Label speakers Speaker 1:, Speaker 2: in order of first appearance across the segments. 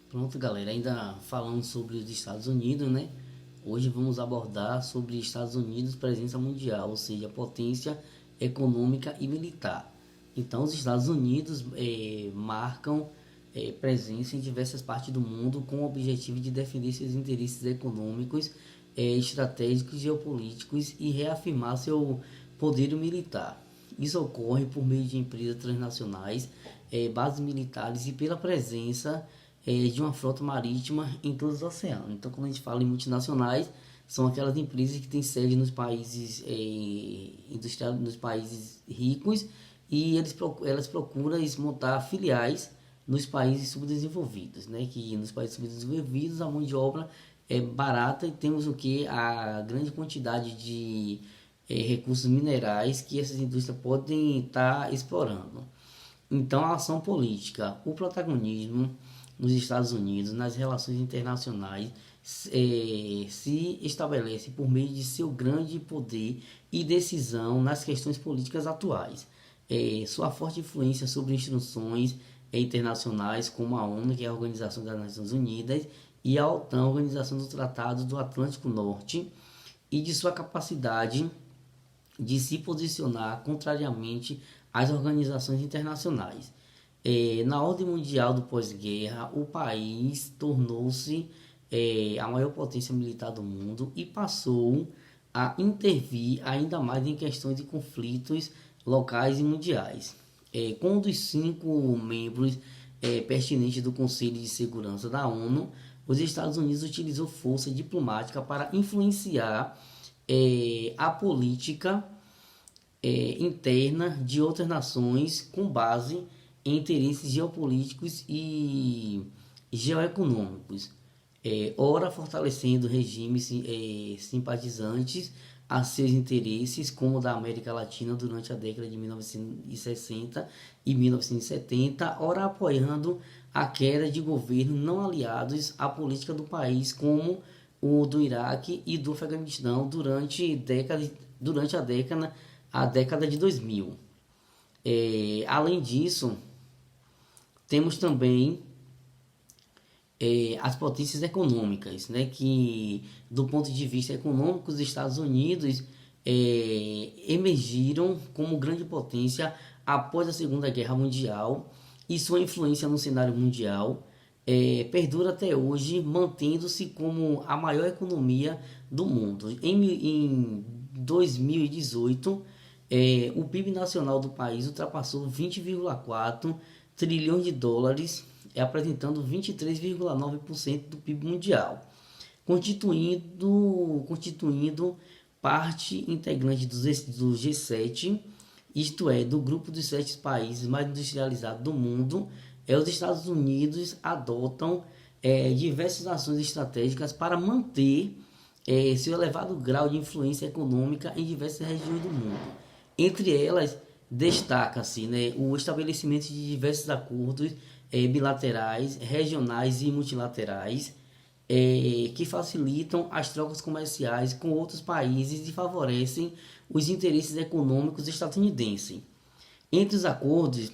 Speaker 1: Pronto, galera, ainda falando sobre os Estados Unidos, né? Hoje vamos abordar sobre Estados Unidos presença mundial, ou seja, potência econômica e militar. Então, os Estados Unidos marcam presença em diversas partes do mundo com o objetivo de defender seus interesses econômicos, estratégicos, geopolíticos e reafirmar seu poder militar. Isso ocorre por meio de empresas transnacionais, bases militares e pela presença de uma frota marítima em todos os oceanos. Então, quando a gente fala em multinacionais, são aquelas empresas que têm sede nos países industriais, nos países ricos, e elas procuram montar filiais nos países subdesenvolvidos, né? Que nos países subdesenvolvidos a mão de obra é barata e temos o que a grande quantidade de recursos minerais que essas indústrias podem estar explorando. Então, a ação política, o protagonismo nos Estados Unidos, nas relações internacionais, se estabelece por meio de seu grande poder e decisão nas questões políticas atuais. Sua forte influência sobre instituições internacionais como a ONU, que é a Organização das Nações Unidas, e a OTAN, a Organização do Tratado do Atlântico Norte, e de sua capacidade de se posicionar contrariamente às organizações internacionais. Na ordem mundial do pós-guerra, o país tornou-se a maior potência militar do mundo e passou a intervir ainda mais em questões de conflitos locais e mundiais. Com um dos 5 membros pertinentes do Conselho de Segurança da ONU, os Estados Unidos utilizou força diplomática para influenciar a política interna de outras nações com base em interesses geopolíticos e geoeconômicos, ora fortalecendo regimes simpatizantes a seus interesses, como o da América Latina durante a década de 1960 e 1970, ora apoiando a queda de governos não aliados à política do país, como o do Iraque e do Afeganistão durante a década de 2000. Além disso, temos também as potências econômicas, né, que do ponto de vista econômico os Estados Unidos emergiram como grande potência após a Segunda Guerra Mundial, e sua influência no cenário mundial perdura até hoje, mantendo-se como a maior economia do mundo. Em 2018, o PIB nacional do país ultrapassou 20,4 trilhões de dólares, apresentando 23,9% do PIB mundial, constituindo parte integrante do G7, isto é, do grupo dos 7 países mais industrializados do mundo. Os Estados Unidos adotam diversas ações estratégicas para manter seu elevado grau de influência econômica em diversas regiões do mundo. Entre elas, destaca-se, né, o estabelecimento de diversos acordos bilaterais, regionais e multilaterais, que facilitam as trocas comerciais com outros países e favorecem os interesses econômicos estadunidenses. Entre os acordos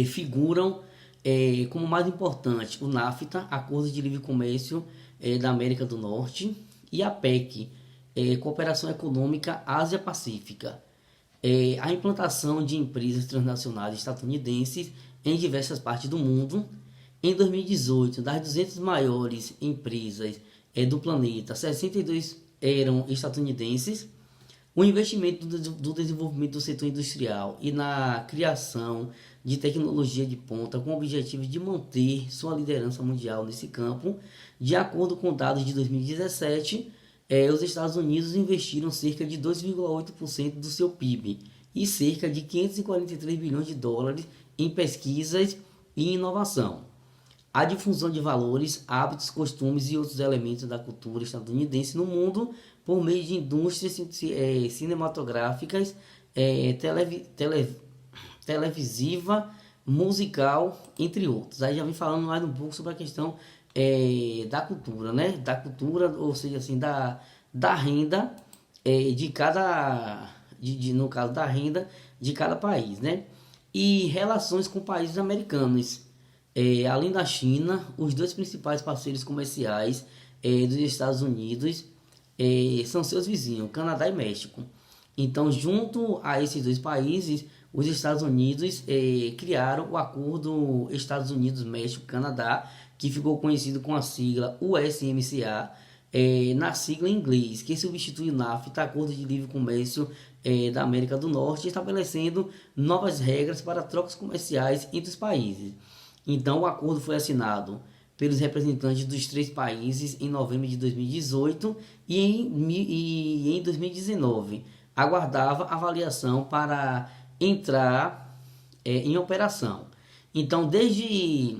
Speaker 1: figuram como mais importante o NAFTA, Acordo de Livre Comércio da América do Norte, e a PEC, Cooperação Econômica Ásia-Pacífica, a implantação de empresas transnacionais estadunidenses em diversas partes do mundo. Em 2018, das 200 maiores empresas do planeta, 62 eram estadunidenses. O investimento do desenvolvimento do setor industrial e na criação de tecnologia de ponta com o objetivo de manter sua liderança mundial nesse campo. De acordo com dados de 2017, os Estados Unidos investiram cerca de 2,8% do seu PIB e cerca de 543 bilhões de dólares em pesquisas e inovação. A difusão de valores, hábitos, costumes e outros elementos da cultura estadunidense no mundo por meio de indústrias cinematográficas, televisiva, musical, entre outros. Aí já vem falando mais um pouco sobre a questão da cultura, né? Da cultura, ou seja, assim, da renda de cada, no caso da renda de cada país, né? E relações com países americanos. Além da China, os dois principais parceiros comerciais dos Estados Unidos são seus vizinhos, Canadá e México. Então, junto a esses dois países, os Estados Unidos criaram o Acordo Estados Unidos-México-Canadá, que ficou conhecido com a sigla USMCA, na sigla em inglês, que substitui o NAFTA, Acordo de Livre Comércio da América do Norte, estabelecendo novas regras para trocas comerciais entre os países. Então, o acordo foi assinado pelos representantes dos três países em novembro de 2018 e em 2019 aguardava avaliação para entrar em operação. Então, desde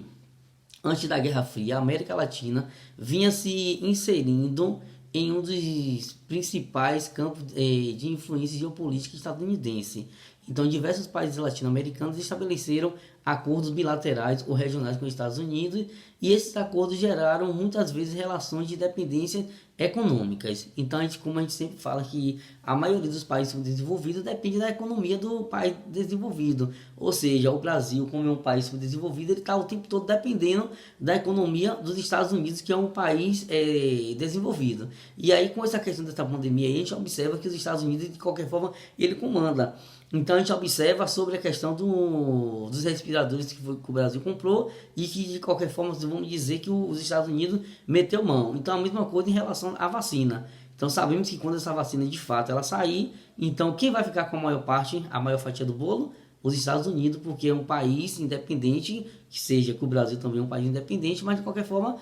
Speaker 1: antes da Guerra Fria, a América Latina vinha se inserindo em um dos principais campos de influência geopolítica estadunidense. Então, diversos países latino-americanos estabeleceram acordos bilaterais ou regionais com os Estados Unidos, e esses acordos geraram muitas vezes relações de dependência econômicas. Então, como a gente sempre fala que a maioria dos países subdesenvolvidos depende da economia do país desenvolvido. Ou seja, o Brasil, como é um país subdesenvolvido, ele está o tempo todo dependendo da economia dos Estados Unidos, que é um país desenvolvido. E aí, com essa questão dessa pandemia, a gente observa que os Estados Unidos, de qualquer forma, ele comanda. Então, a gente observa sobre a questão dos respiradores que o Brasil comprou e que, de qualquer forma, vamos dizer que os Estados Unidos meteu mão. Então, a mesma coisa em relação à vacina. Então, sabemos que quando essa vacina, de fato, ela sair, então, quem vai ficar com a maior parte, a maior fatia do bolo? Os Estados Unidos, porque é um país independente, que seja que o Brasil também é um país independente, mas, de qualquer forma,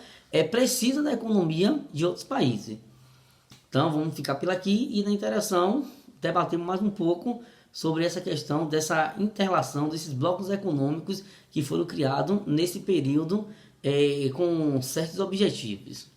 Speaker 1: precisa da economia de outros países. Então, vamos ficar por aqui e, na interação, debatemos mais um pouco sobre essa questão dessa interrelação desses blocos econômicos que foram criados nesse período com certos objetivos.